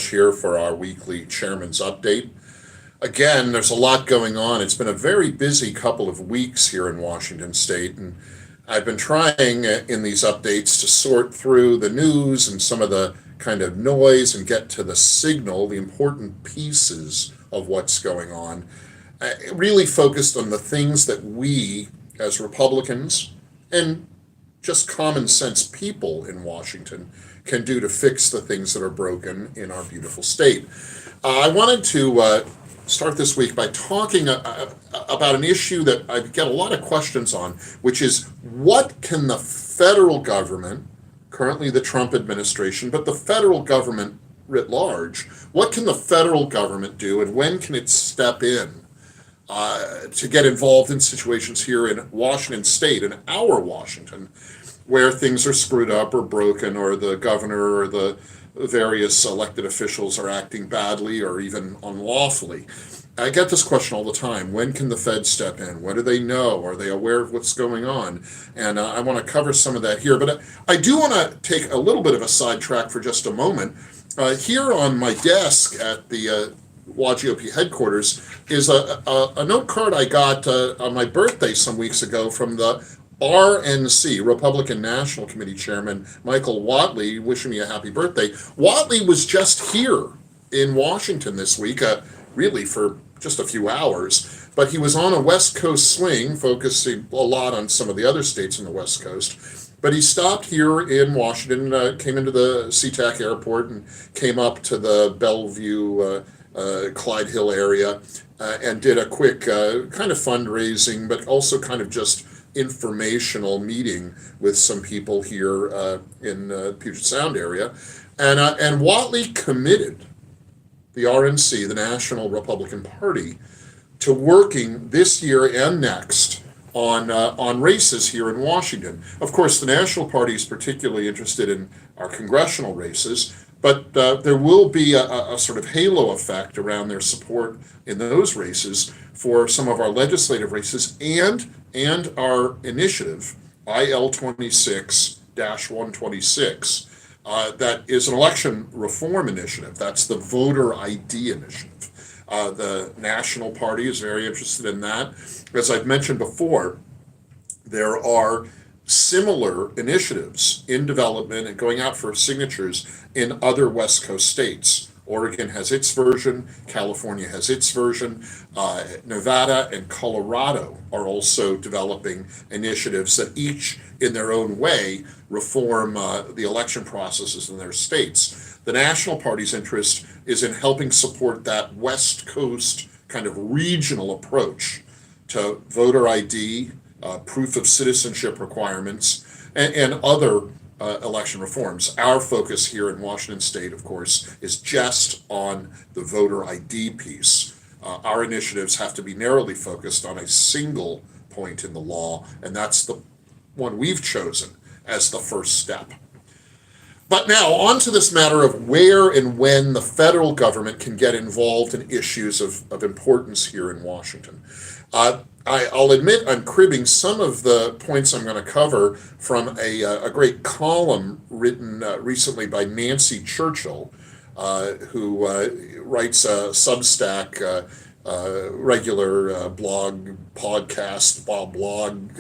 Walsh here for our weekly Chairman's Update. Again, there's a lot going on. It's been a very busy couple of weeks here in Washington State, and I've been trying in these updates to sort through the news and some of the kind of noise and get to the signal, the important pieces of what's going on. Really focused on the things that we, as Republicans, and just common sense people in Washington can do to fix the things that are broken in our beautiful state. I wanted to start this week by talking about an issue that I get a lot of questions on, which is what can the federal government, currently the Trump administration, but the federal government writ large, what can the federal government do and when can it step in to get involved in situations here in Washington State, in our Washington, where things are screwed up or broken, or the governor or the various elected officials are acting badly or even unlawfully. I get this question all the time. When can the Fed step in? What do they know? Are they aware of what's going on? And I want to cover some of that here. But I do want to take a little bit of a sidetrack for just a moment. Here on my desk at the WaGOP headquarters is a note card I got on my birthday some weeks ago from the RNC, Republican National Committee Chairman Michael Whatley, wishing me a happy birthday. Whatley was just here in Washington this week, really for just a few hours, but he was on a West Coast swing, focusing a lot on some of the other states on the West Coast. But he stopped here in Washington, came into the SeaTac airport and came up to the Bellevue, Clyde Hill area and did a quick kind of fundraising, but also kind of just informational meeting with some people here in Puget Sound area. And Whatley committed the RNC, the National Republican Party, to working this year and next on races here in Washington. Of course, the National Party is particularly interested in our congressional races, but there will be a sort of halo effect around their support in those races for some of our legislative races and our initiative, IL 26-126, that is an election reform initiative. That's the voter ID initiative. The National Party is very interested in that. As I've mentioned before, there are similar initiatives in development and going out for signatures in other West Coast states. Oregon has its version, California has its version, Nevada and Colorado are also developing initiatives that each, in their own way, reform the election processes in their states. The National Party's interest is in helping support that West Coast kind of regional approach to voter ID, proof of citizenship requirements, and other election reforms. Our focus here in Washington State, of course, is just on the voter ID piece. Our initiatives have to be narrowly focused on a single point in the law, and that's the one we've chosen as the first step. But now, on to this matter of where and when the federal government can get involved in issues of importance here in Washington. I'll admit I'm cribbing some of the points I'm going to cover from a great column written recently by Nancy Churchill, who writes a Substack, regular blog, podcast, blog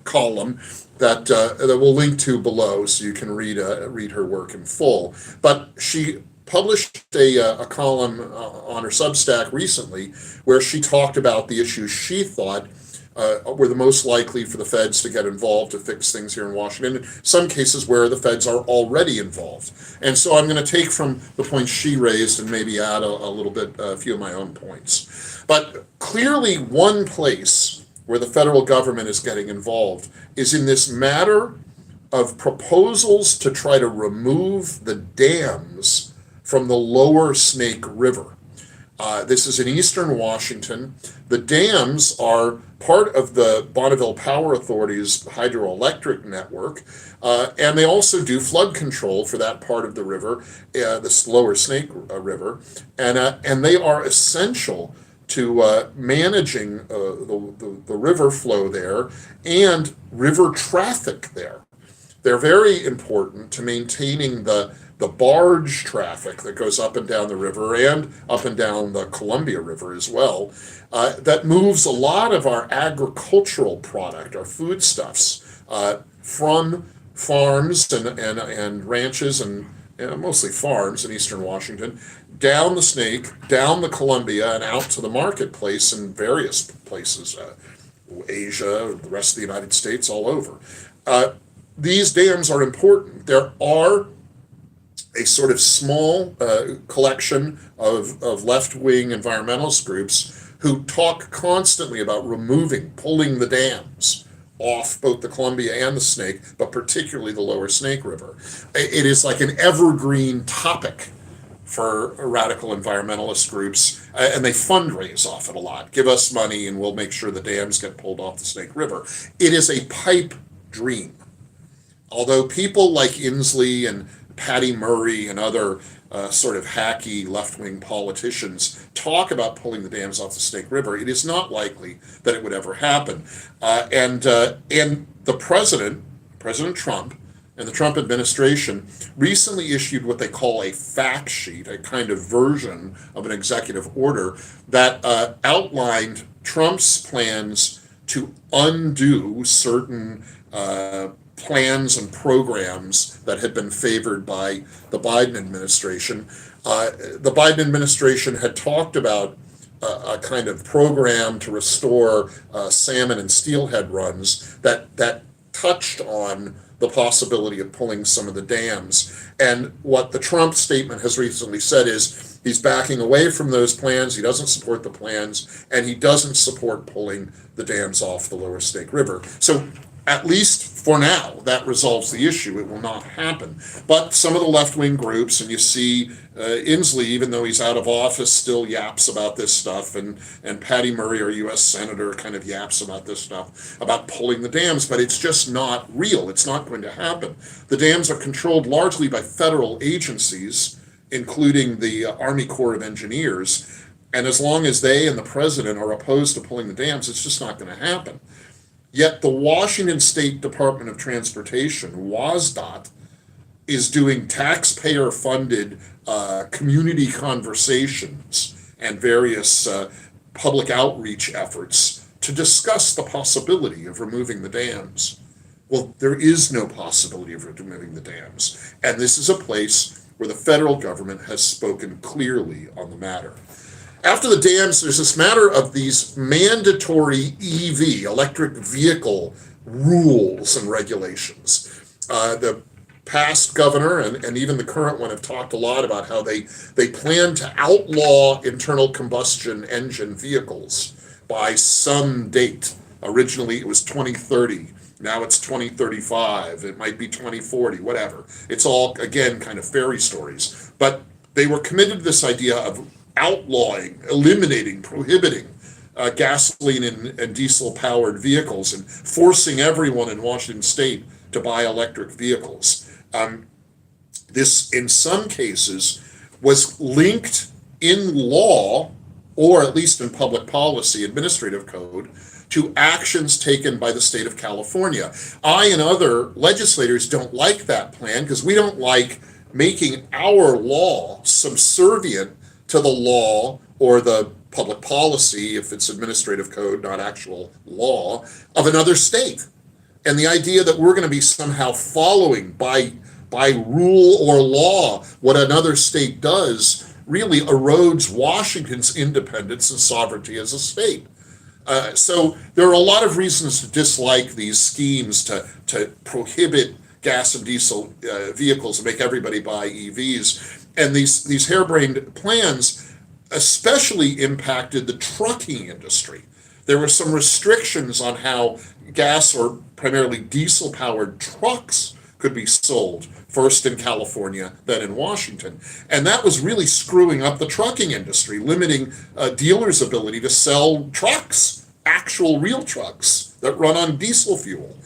column that we'll link to below so you can read her work in full. But she published a column on her Substack recently where she talked about the issues she thought were the most likely for the feds to get involved to fix things here in Washington, in some cases where the feds are already involved. And so I'm going to take from the points she raised and maybe add a few of my own points. But clearly one place where the federal government is getting involved is in this matter of proposals to try to remove the dams from the lower Snake River. This is in eastern Washington. The dams are part of the Bonneville Power Authority's hydroelectric network, and they also do flood control for that part of the river, this lower Snake River, and they are essential to managing the river flow there and river traffic there. They're very important to maintaining the the barge traffic that goes up and down the river and up and down the Columbia River as well, that moves a lot of our agricultural product, our foodstuffs, from farms and ranches and mostly farms in eastern Washington, down the Snake, down the Columbia, and out to the marketplace in various places, Asia, the rest of the United States, all over. These dams are important. There are a sort of small collection of left-wing environmentalist groups who talk constantly about pulling the dams off both the Columbia and the Snake, but particularly the lower Snake River. It is like an evergreen topic for radical environmentalist groups, and they fundraise off it a lot. Give us money and we'll make sure the dams get pulled off the Snake River. It is a pipe dream. Although people like Inslee and Patty Murray and other sort of hacky left-wing politicians talk about pulling the dams off the Snake River, it is not likely that it would ever happen. And the President Trump, and the Trump administration recently issued what they call a fact sheet, a kind of version of an executive order that outlined Trump's plans to undo certain plans and programs that had been favored by the Biden administration. The Biden administration had talked about a kind of program to restore salmon and steelhead runs that touched on the possibility of pulling some of the dams. And what the Trump statement has recently said is he's backing away from those plans, he doesn't support the plans, and he doesn't support pulling the dams off the lower Snake River. So at least for now, that resolves the issue. It will not happen. But some of the left-wing groups, and you see Inslee, even though he's out of office, still yaps about this stuff, and Patty Murray, our U.S. Senator, kind of yaps about this stuff, about pulling the dams, but it's just not real. It's not going to happen. The dams are controlled largely by federal agencies, including the Army Corps of Engineers, and as long as they and the president are opposed to pulling the dams, it's just not going to happen. Yet the Washington State Department of Transportation, WSDOT, is doing taxpayer-funded community conversations and various public outreach efforts to discuss the possibility of removing the dams. Well, there is no possibility of removing the dams, and this is a place where the federal government has spoken clearly on the matter. After the dams, there's this matter of these mandatory EV, electric vehicle rules and regulations. The past governor and even the current one have talked a lot about how they plan to outlaw internal combustion engine vehicles by some date. Originally, it was 2030. Now it's 2035. It might be 2040, whatever. It's all, again, kind of fairy stories. But they were committed to this idea of outlawing, eliminating, prohibiting gasoline and diesel-powered vehicles and forcing everyone in Washington State to buy electric vehicles. This, in some cases, was linked in law, or at least in public policy, administrative code, to actions taken by the state of California. I and other legislators don't like that plan because we don't like making our law subservient to the law or the public policy, if it's administrative code, not actual law, of another state. And the idea that we're going to be somehow following by rule or law what another state does really erodes Washington's independence and sovereignty as a state. So there are a lot of reasons to dislike these schemes to prohibit gas and diesel vehicles and make everybody buy EVs. And these harebrained plans especially impacted the trucking industry. There were some restrictions on how gas or primarily diesel-powered trucks could be sold, first in California, then in Washington. And that was really screwing up the trucking industry, limiting dealers' ability to sell trucks, actual real trucks that run on diesel fuel.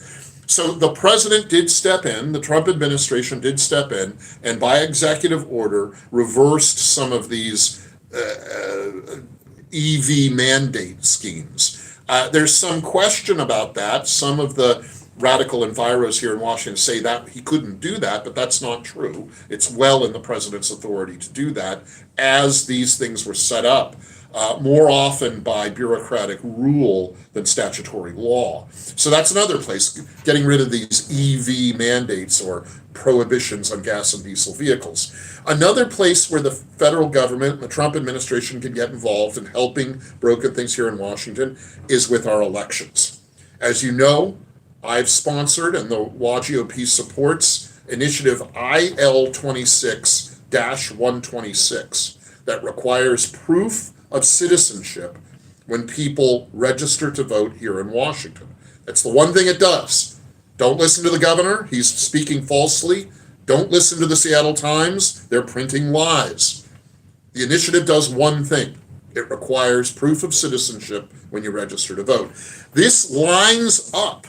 So the president did step in, the Trump administration did step in, and by executive order reversed some of these EV mandate schemes. There's some question about that. Some of the radical enviros here in Washington say that he couldn't do that, but that's not true. It's well in the president's authority to do that as these things were set up, more often by bureaucratic rule than statutory law. So that's another place, getting rid of these EV mandates or prohibitions on gas and diesel vehicles. Another place where the federal government, the Trump administration, can get involved in helping broken things here in Washington is with our elections. As you know, I've sponsored and the WAGOP supports initiative IL 26-126 that requires proof of citizenship when people register to vote here in Washington. That's the one thing it does. Don't listen to the governor. He's speaking falsely. Don't listen to the Seattle Times. They're printing lies. The initiative does one thing. It requires proof of citizenship when you register to vote. This lines up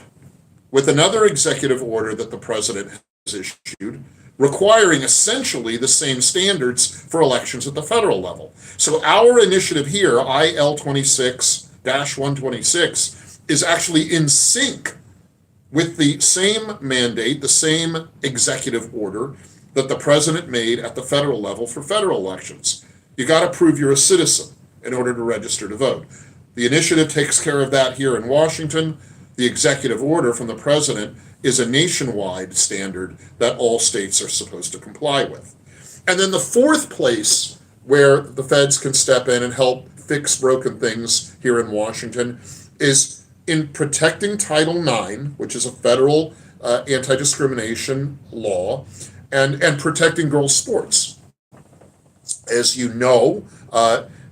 with another executive order that the president has issued, requiring essentially the same standards for elections at the federal level. So our initiative here, IL 26-126, is actually in sync with the same mandate, the same executive order that the president made at the federal level for federal elections. You got to prove you're a citizen in order to register to vote. The initiative takes care of that here in Washington. The executive order from the president is a nationwide standard that all states are supposed to comply with. And then the fourth place where the feds can step in and help fix broken things here in Washington is in protecting Title IX, which is a federal anti-discrimination law, and protecting girls' sports. As you know,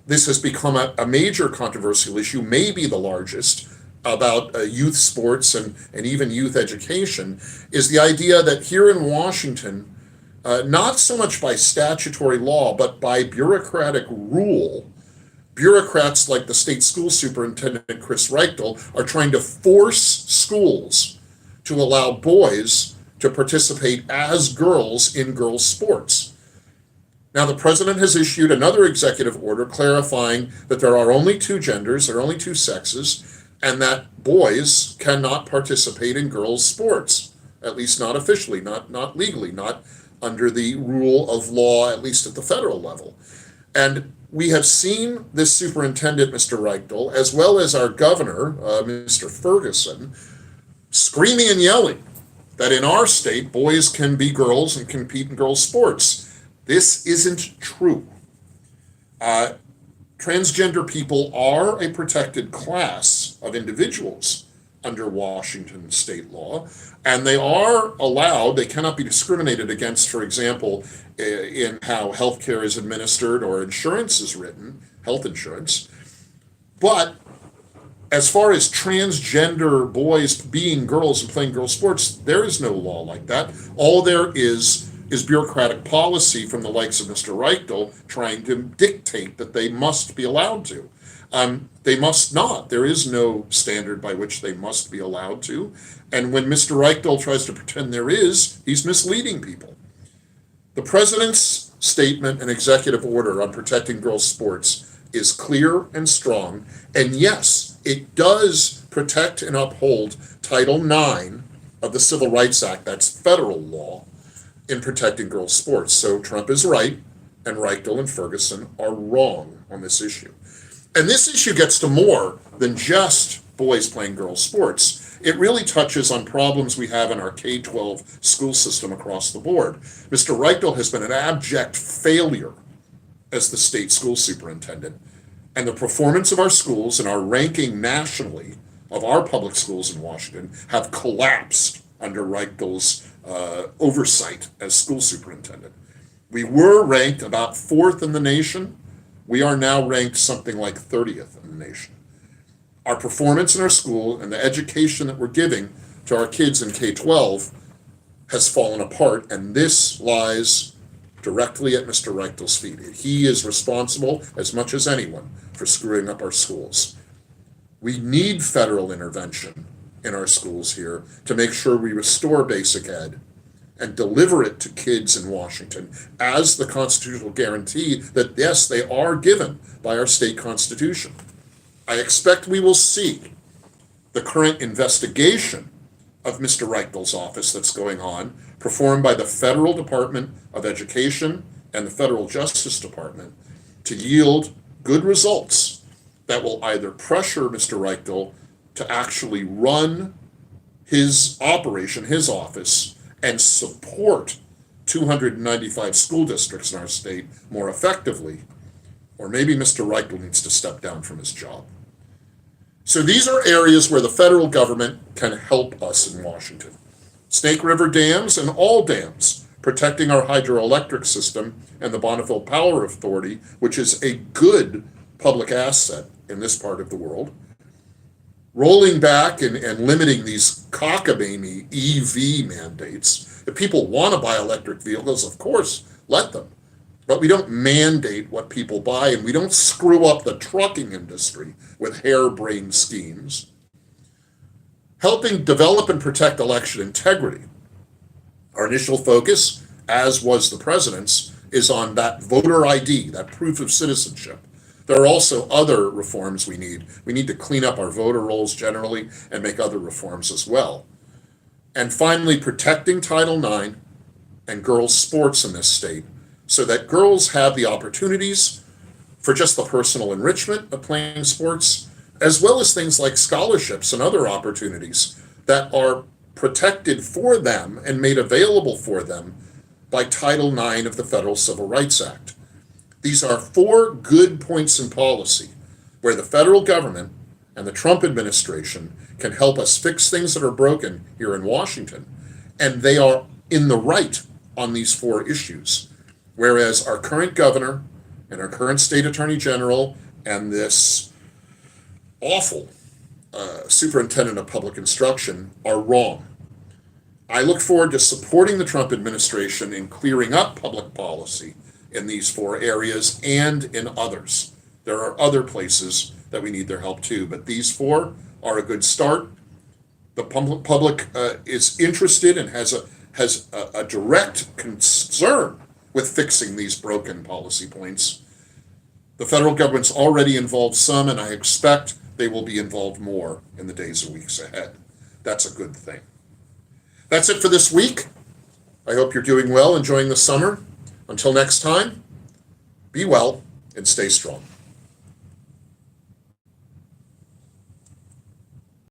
this has become a major controversial issue, maybe the largest, about youth sports and even youth education, is the idea that here in Washington, not so much by statutory law, but by bureaucratic rule, bureaucrats like the state school superintendent, Chris Reichtel, are trying to force schools to allow boys to participate as girls in girls' sports. Now, the president has issued another executive order clarifying that there are only two genders, there are only two sexes, and that boys cannot participate in girls' sports, at least not officially, not legally, not under the rule of law, at least at the federal level. And we have seen this superintendent, Mr. Reichtel, as well as our governor, Mr. Ferguson, screaming and yelling that in our state, boys can be girls and compete in girls' sports. This isn't true. Transgender people are a protected class of individuals under Washington state law, and they are allowed, they cannot be discriminated against, for example, in how healthcare is administered or insurance is written, health insurance. But as far as transgender boys being girls and playing girls' sports, there is no law like that. All there is bureaucratic policy from the likes of Mr. Reichtel trying to dictate that they must be allowed to. They must not. There is no standard by which they must be allowed to. And when Mr. Reichtel tries to pretend there is, he's misleading people. The president's statement and executive order on protecting girls' sports is clear and strong. And yes, it does protect and uphold Title IX of the Civil Rights Act, that's federal law, in protecting girls' sports. So Trump is right, and Reichtel and Ferguson are wrong on this issue. And this issue gets to more than just boys playing girls' sports. It really touches on problems we have in our K-12 school system across the board. Mr. Reichtel has been an abject failure as the state school superintendent. And the performance of our schools and our ranking nationally of our public schools in Washington have collapsed under Reichtel's oversight as school superintendent. We were ranked about 4th in the nation. We are now ranked something like 30th in the nation. Our performance in our school and the education that we're giving to our kids in K-12 has fallen apart, and this lies directly at Mr. Reichtel's feet. He is responsible as much as anyone for screwing up our schools. We need federal intervention in our schools here to make sure we restore basic ed and deliver it to kids in Washington as the constitutional guarantee that, yes, they are given by our state constitution. I expect we will see the current investigation of Mr. Reichel's office that's going on, performed by the Federal Department of Education and the Federal Justice Department, to yield good results that will either pressure Mr. Reichel to actually run his operation, his office, and support 295 school districts in our state more effectively, or maybe Mr. Reichel needs to step down from his job. So these are areas where the federal government can help us in Washington. Snake River dams and all dams, protecting our hydroelectric system and the Bonneville Power Authority, which is a good public asset in this part of the world. Rolling back and limiting these cockamamie EV mandates. If people want to buy electric vehicles, of course, let them. But we don't mandate what people buy, and we don't screw up the trucking industry with harebrained schemes. Helping develop and protect election integrity. Our initial focus, as was the president's, is on that voter ID, that proof of citizenship. There are also other reforms we need. We need to clean up our voter rolls generally and make other reforms as well. And finally, protecting Title IX and girls' sports in this state so that girls have the opportunities for just the personal enrichment of playing sports, as well as things like scholarships and other opportunities that are protected for them and made available for them by Title IX of the Federal Civil Rights Act. These are 4 good points in policy where the federal government and the Trump administration can help us fix things that are broken here in Washington. And they are in the right on these 4 issues. Whereas our current governor and our current state attorney general and this awful superintendent of public instruction are wrong. I look forward to supporting the Trump administration in clearing up public policy in these 4 areas and in others. There are other places that we need their help too, but these 4 are a good start. The public is interested and has a direct concern with fixing these broken policy points. The federal government's already involved some, and I expect they will be involved more in the days and weeks ahead. That's a good thing. That's it for this week. I hope you're doing well, enjoying the summer. Until next time, be well and stay strong.